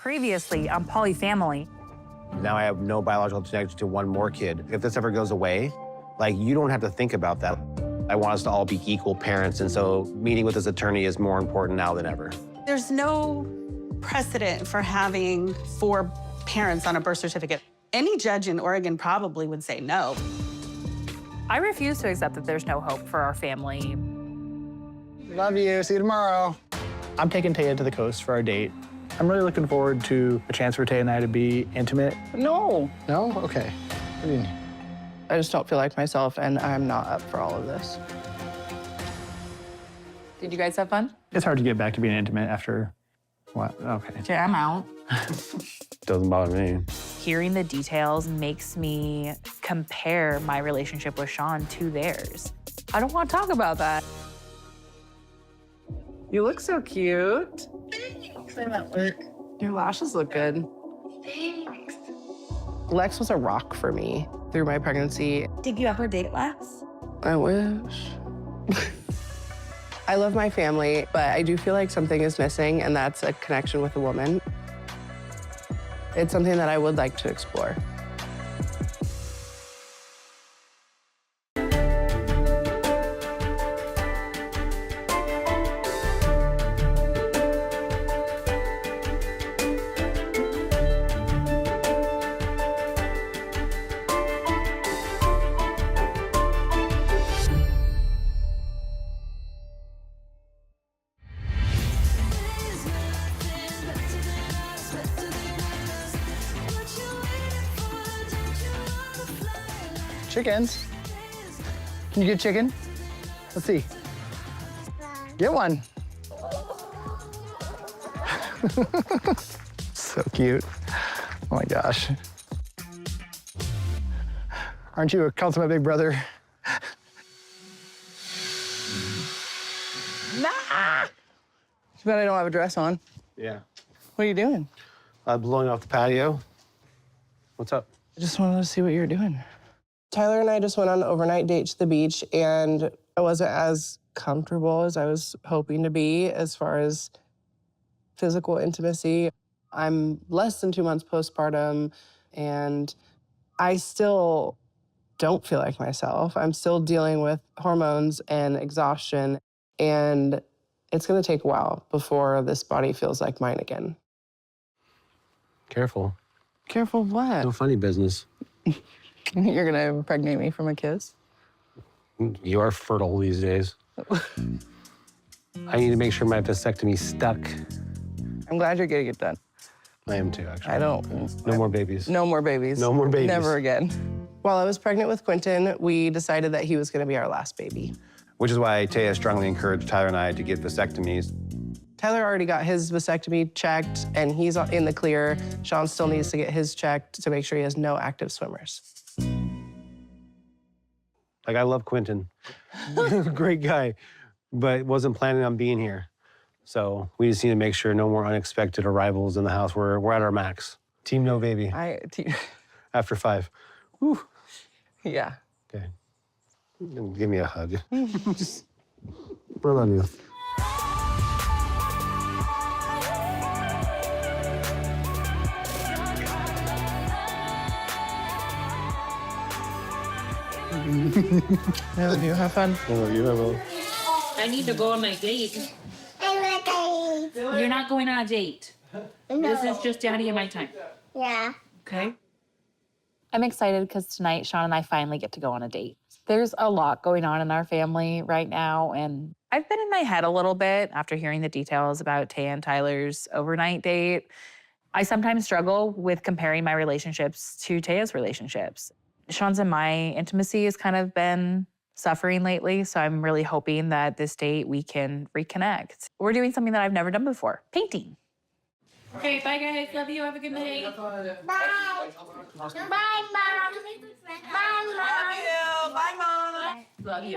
previously on Polifamily. Now I have no biological connection to one more kid. If this ever goes away, like, you don't have to think about that. I want us to all be equal parents, and so meeting with this attorney is more important now than ever. There's no precedent for having 4 parents on a birth certificate. Any judge in Oregon probably would say no. I refuse to accept that there's no hope for our family. Love you. See you tomorrow. I'm taking Teya to the coast for our date. I'm really looking forward to a chance for Teya and I to be intimate. No. No? Okay. What do you mean? I just don't feel like myself, and I'm not up for all of this. Did you guys have fun? It's hard to get back to being intimate after what? Okay. Okay, I'm out. Doesn't bother me. Hearing the details makes me compare my relationship with Sean to theirs. I don't want to talk about that. You look so cute. Thanks. I'm at work. Your lashes look good. Thanks. Lex was a rock for me through my pregnancy. Did you ever date Lex? I wish. I love my family, but I do feel like something is missing, and that's a connection with a woman. It's something that I would like to explore. Chickens. Can you get chicken? Let's see. Get one. So cute. Oh my gosh. Aren't you a consummate big brother? Nah! Too bad I don't have a dress on. Yeah. What are you doing? Blowing off the patio. What's up? I just wanted to see what you were doing. Tyler and I just went on an overnight date to the beach, and I wasn't as comfortable as I was hoping to be as far as physical intimacy. I'm less than 2 months postpartum, and I still don't feel like myself. I'm still dealing with hormones and exhaustion, and it's gonna take a while before this body feels like mine again. Careful. Careful what? No funny business. You're gonna impregnate me from a kiss? You are fertile these days. I need to make sure my vasectomy's stuck. I'm glad you're getting it done. I am too, actually. I don't. No more babies. No more babies. No more babies. Never again. While I was pregnant with Quentin, we decided that he was gonna be our last baby. Which is why Teya strongly encouraged Tyler and I to get vasectomies. Tyler already got his vasectomy checked, and he's in the clear. Sean still needs to get his checked to make sure he has no active swimmers. Like, I love Quentin. Great guy, but wasn't planning on being here. So we just need to make sure no more unexpected arrivals in the house. We're at our max. Team no baby. After 5. Whew. Yeah. Okay. Give me a hug. I love you. I love you. Have fun. I love you. I will. I need to go on my date. You're not going on a date. No. This is just Daddy and my time. Yeah. Okay? I'm excited because tonight Sean and I finally get to go on a date. There's a lot going on in our family right now, and I've been in my head a little bit after hearing the details about Teya and Tyler's overnight date. I sometimes struggle with comparing my relationships to Teya's relationships. Sean's and my intimacy has kind of been suffering lately, so I'm really hoping that this date we can reconnect. We're doing something that I've never done before, painting. Okay, bye guys. Love you. Have a good night. Bye. Bye, Mom. Bye, Mom. Bye, Mom. Love you.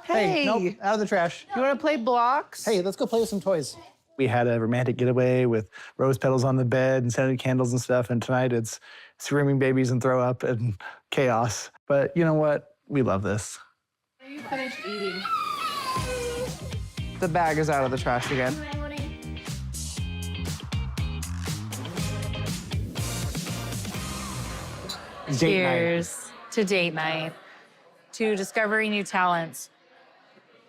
Hey. Nope, out of the trash. You want to play blocks? Hey, let's go play with some toys. We had a romantic getaway with rose petals on the bed and scented candles and stuff, and tonight it's screaming babies and throw up and chaos. But you know what? We love this. Are you finished eating? The bag is out of the trash again. Cheers to date night, to discovering new talents.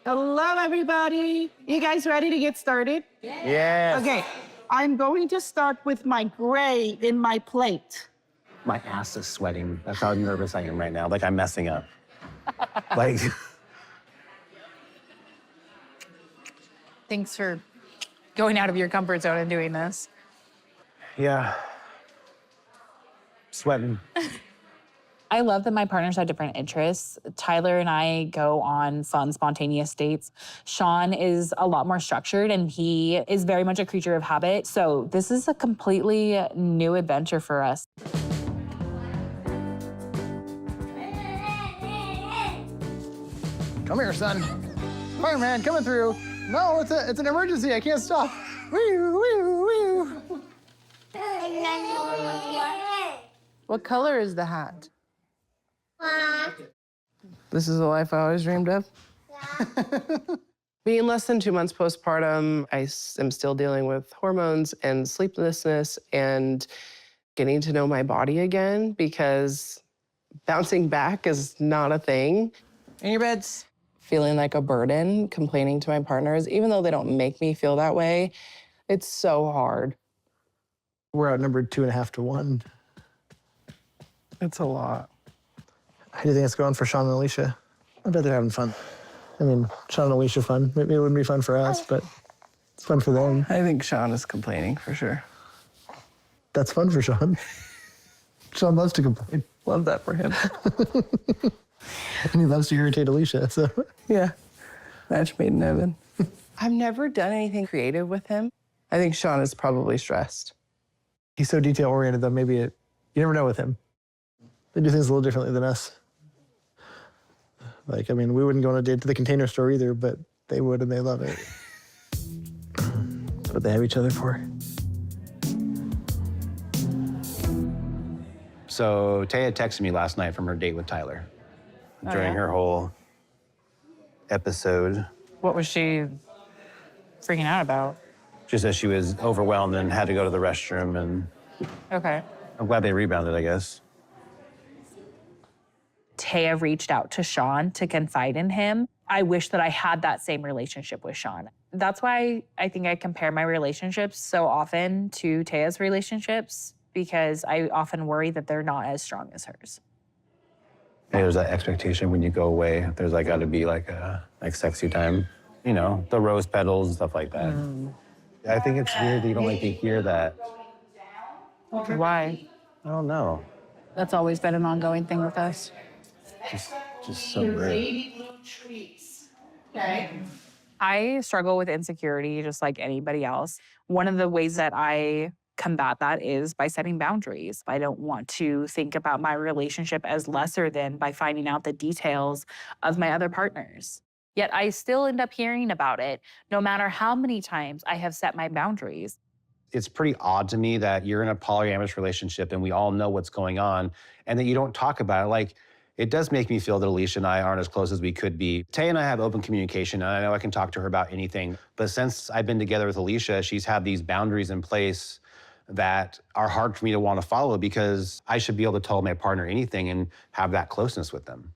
Hello, everybody. You guys ready to get started? Yes. Okay, I'm going to start with my gray in my plate. My ass is sweating. That's how nervous I am right now. Like I'm messing up. Like, Thanks for going out of your comfort zone and doing this. yeah. Sweating. I love that my partners have different interests. Tyler and I go on fun, spontaneous dates. Sean is a lot more structured and he is very much a creature of habit. So this is a completely new adventure for us. Come here, son. Fireman coming through. No, it's an emergency. I can't stop. Woo, woo, woo. What color is the hat? This is the life I always dreamed of. Being less than 2 months postpartum, I am still dealing with hormones and sleeplessness and getting to know my body again because bouncing back is not a thing. In your beds. Feeling like a burden, complaining to my partners, even though they don't make me feel that way, it's so hard. We're outnumbered 2.5 to 1. It's a lot. How do you think it's going for Sean and Alysia? I bet they're having fun. I mean, Sean and Alysia fun. Maybe it wouldn't be fun for us, but it's fun for them. I think Sean is complaining for sure. That's fun for Sean. Sean loves to complain. Love that for him. And he loves to irritate Alysia, so. Yeah, match made in heaven. I've never done anything creative with him. I think Sean is probably stressed. He's so detail-oriented, though, you never know with him. They do things a little differently than us. Like, I mean, we wouldn't go on a date to the Container Store either, but they would, and they love it. That's what they have each other for. So Teya texted me last night from her date with Tyler during her whole episode. What was she freaking out about? Just that she was overwhelmed and had to go to the restroom, and Okay. I'm glad they rebounded, I guess. Teya reached out to Sean to confide in him. I wish that I had that same relationship with Sean. That's why I think I compare my relationships so often to Teya's relationships, because I often worry that they're not as strong as hers. And there's that expectation when you go away. There's like got to be like a sexy time, you know, the rose petals and stuff like that. I think it's weird that you don't like to hear that. Why? I don't know. That's always been an ongoing thing with us. Just so weird. I struggle with insecurity just like anybody else. One of the ways that I combat that is by setting boundaries. I don't want to think about my relationship as lesser than by finding out the details of my other partners. Yet I still end up hearing about it, no matter how many times I have set my boundaries. It's pretty odd to me that you're in a polyamorous relationship and we all know what's going on and that you don't talk about it. Like, it does make me feel that Alysia and I aren't as close as we could be. Teya and I have open communication, and I know I can talk to her about anything. But since I've been together with Alysia, she's had these boundaries in place that are hard for me to want to follow because I should be able to tell my partner anything and have that closeness with them.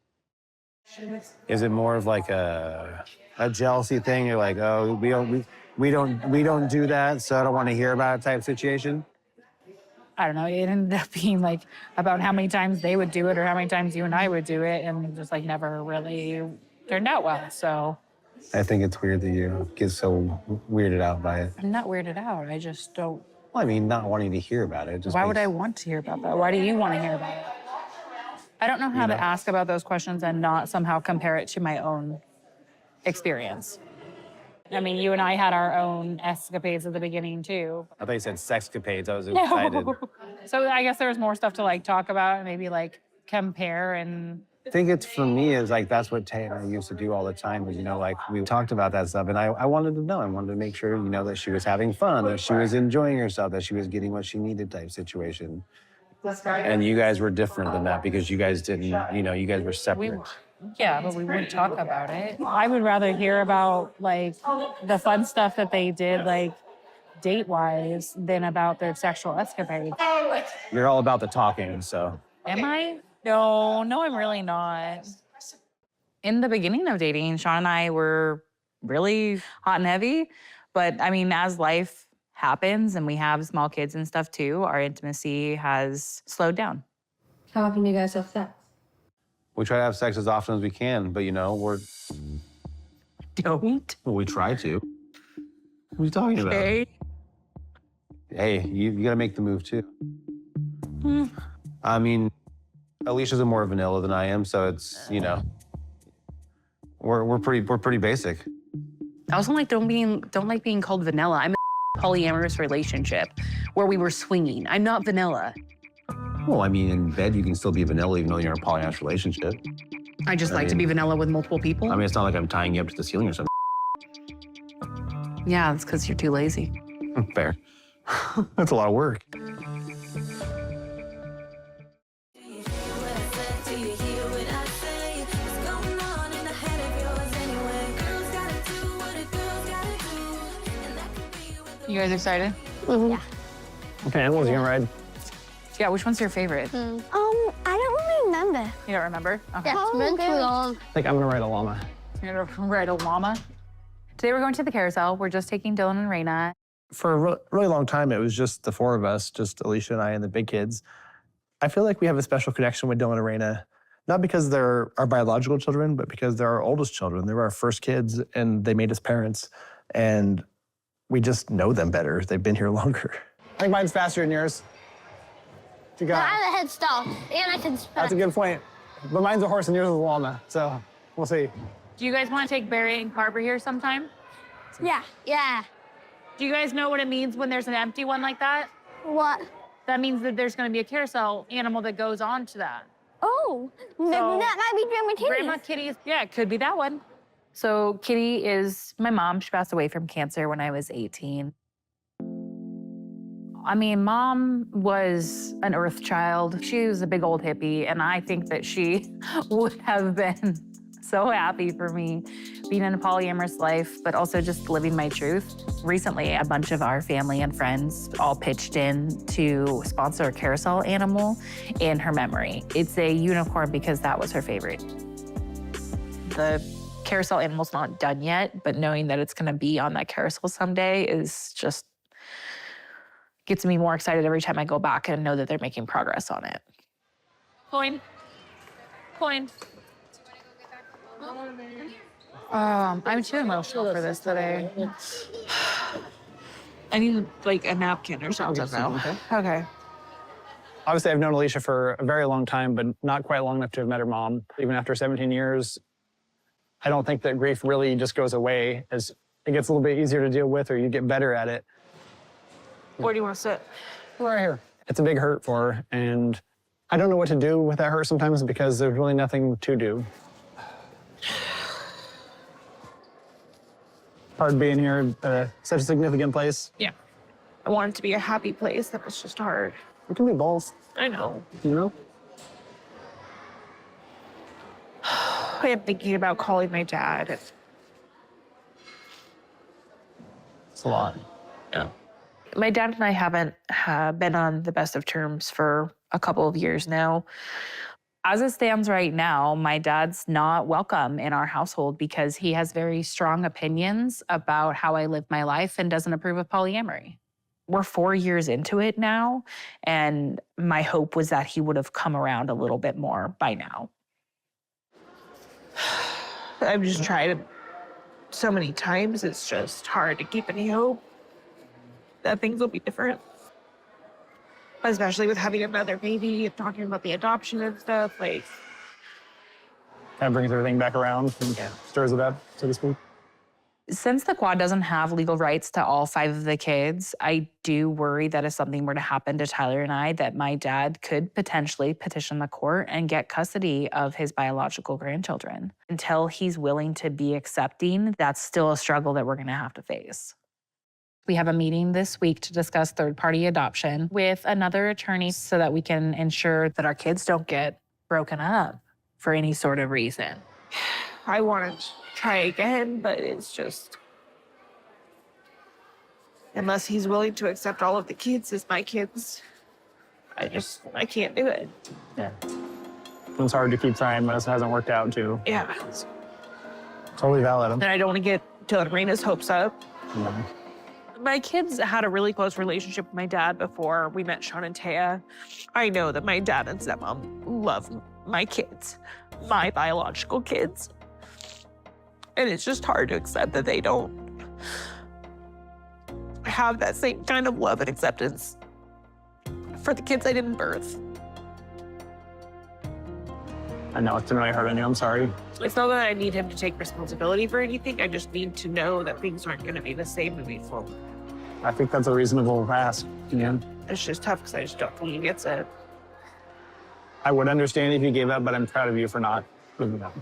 Is it more of like a jealousy thing? You're like, oh, we don't do that, so I don't want to hear about it type situation? I don't know, it ended up being like about how many times they would do it or how many times you and I would do it, and just like never really turned out well, so. I think it's weird that you get so weirded out by it. I'm not weirded out, I just don't. Well, I mean, not wanting to hear about it. Why would I want to hear about that? Why do you want to hear about it? I don't know how to ask about those questions and not somehow compare it to my own experience. I mean, you and I had our own escapades at the beginning, too. I thought you said sexcapades. I was excited. So I guess there was more stuff to, like, talk about and maybe, like, compare and... I think it's, for me, is like, that's what Teya and I used to do all the time. Was, you know, like, we talked about that stuff, and I wanted to know. I wanted to make sure, you know, that she was having fun, that she was enjoying herself, that she was getting what she needed type situation. And you guys were different than that because you guys didn't, you know, you guys were separate. Yeah, but we wouldn't talk about it. I would rather hear about, like, the fun stuff that they did, like, date-wise, than about their sexual escapades. You're all about the talking, so. Am I? No, I'm really not. In the beginning of dating, Sean and I were really hot and heavy. But I mean, as life happens and we have small kids and stuff too, our intimacy has slowed down. How often do you guys have sex? We try to have sex as often as we can, but we're Don't. well, we try to. What are you talking about? Okay. Hey, you got to make the move too. Hmm. I mean, Alicia's more vanilla than I am, so it's we're pretty basic. I also don't like being called vanilla. I'm in a polyamorous relationship where we were swinging. I'm not vanilla. Well, I mean, in bed you can still be vanilla even though you're in a polyamorous relationship. I just like to be vanilla with multiple people. I mean, it's not like I'm tying you up to the ceiling or something. Yeah, it's because you're too lazy. Fair. That's a lot of work. You guys excited? Yeah. Okay, animals you gonna ride? Yeah, which one's your favorite? I don't really remember. You don't remember? Okay. Yeah, it's been too long. I think I'm gonna ride a llama. You're gonna ride a llama? Today we're going to the carousel. We're just taking Dylan and Raina. For a really long time, it was just the four of us, just Alysia and I and the big kids. I feel like we have a special connection with Dylan and Raina, not because they're our biological children, but because they're our oldest children. They were our first kids, and they made us parents. And we just know them better. They've been here longer. I think mine's faster than yours. You got I have a head start, and I can. That's a good point. But mine's a horse and yours is a llama, so we'll see. Do you guys want to take Barry and Carver here sometime? Yeah. Do you guys know what it means when there's an empty one like that? What? That means that there's going to be a carousel animal that goes on to that. Oh, maybe that might be Grandma Kitty. Grandma Kitty, yeah, it could be that one. So Kitty is my mom. She passed away from cancer when I was 18. I mean, Mom was an earth child. She was a big old hippie, and I think that she would have been so happy for me being in a polyamorous life, but also just living my truth. Recently, a bunch of our family and friends all pitched in to sponsor a carousel animal in her memory. It's a unicorn because that was her favorite. The carousel animal's not done yet, but knowing that it's gonna be on that carousel someday is just gets me more excited every time I go back and know that they're making progress on it. Coin. I'm too emotional for this today. I need like a napkin or something now. Okay. Obviously, I've known Alysia for a very long time, but not quite long enough to have met her mom. Even after 17 years, I don't think that grief really just goes away as it gets a little bit easier to deal with or you get better at it. Where do you want to sit? Right here. It's a big hurt for her, and I don't know what to do with that hurt sometimes because there's really nothing to do. Hard being here at such a significant place. Yeah. I want it to be a happy place. That was just hard. It can be both, I know. you know? I am thinking about calling my dad. It's a lot. Yeah. My dad and I haven't been on the best of terms for a couple of years now. As it stands right now, my dad's not welcome in our household because he has very strong opinions about how I live my life and doesn't approve of polyamory. We're 4 years into it now, and my hope was that he would have come around a little bit more by now. I've just tried it so many times, it's just hard to keep any hope that things will be different. Especially with having another baby and talking about the adoption and stuff, like. Kind of brings everything back around and stirs it up, so to speak. Since the quad doesn't have legal rights to all 5 of the kids, I do worry that if something were to happen to Tyler and I, that my dad could potentially petition the court and get custody of his biological grandchildren. Until he's willing to be accepting, that's still a struggle that we're gonna have to face. We have a meeting this week to discuss third-party adoption with another attorney so that we can ensure that our kids don't get broken up for any sort of reason. I want to try again, but it's just, unless he's willing to accept all of the kids as my kids, I can't do it. Yeah. It's hard to keep trying when it hasn't worked out, too. Yeah. Totally valid. And I don't want to get Reina's hopes up. Yeah. My kids had a really close relationship with my dad before we met Sean and Teya. I know that my dad and stepmom love my kids, my biological kids. And it's just hard to accept that they don't have that same kind of love and acceptance for the kids I didn't birth. I know it's been really hard on you. I'm sorry. It's not that I need him to take responsibility for anything. I just need to know that things aren't going to be the same moving forward. I think that's a reasonable ask. Yeah. It's just tough because I just don't think he gets it. I would understand if you gave up, but I'm proud of you for not giving up.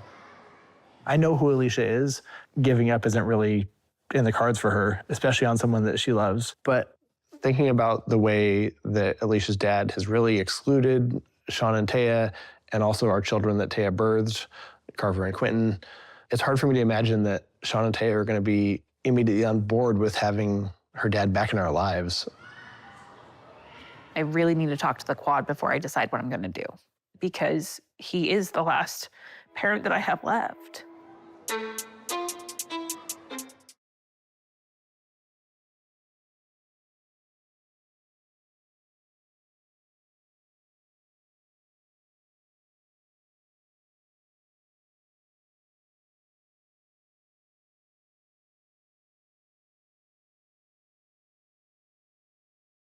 I know who Alysia is. Giving up isn't really in the cards for her, especially on someone that she loves. But thinking about the way that Alicia's dad has really excluded Sean and Teya, and also our children that Teya birthed, Carver and Quentin, it's hard for me to imagine that Sean and Teya are going to be immediately on board with having her dad back in our lives. I really need to talk to the quad before I decide what I'm going to do, because he is the last parent that I have left.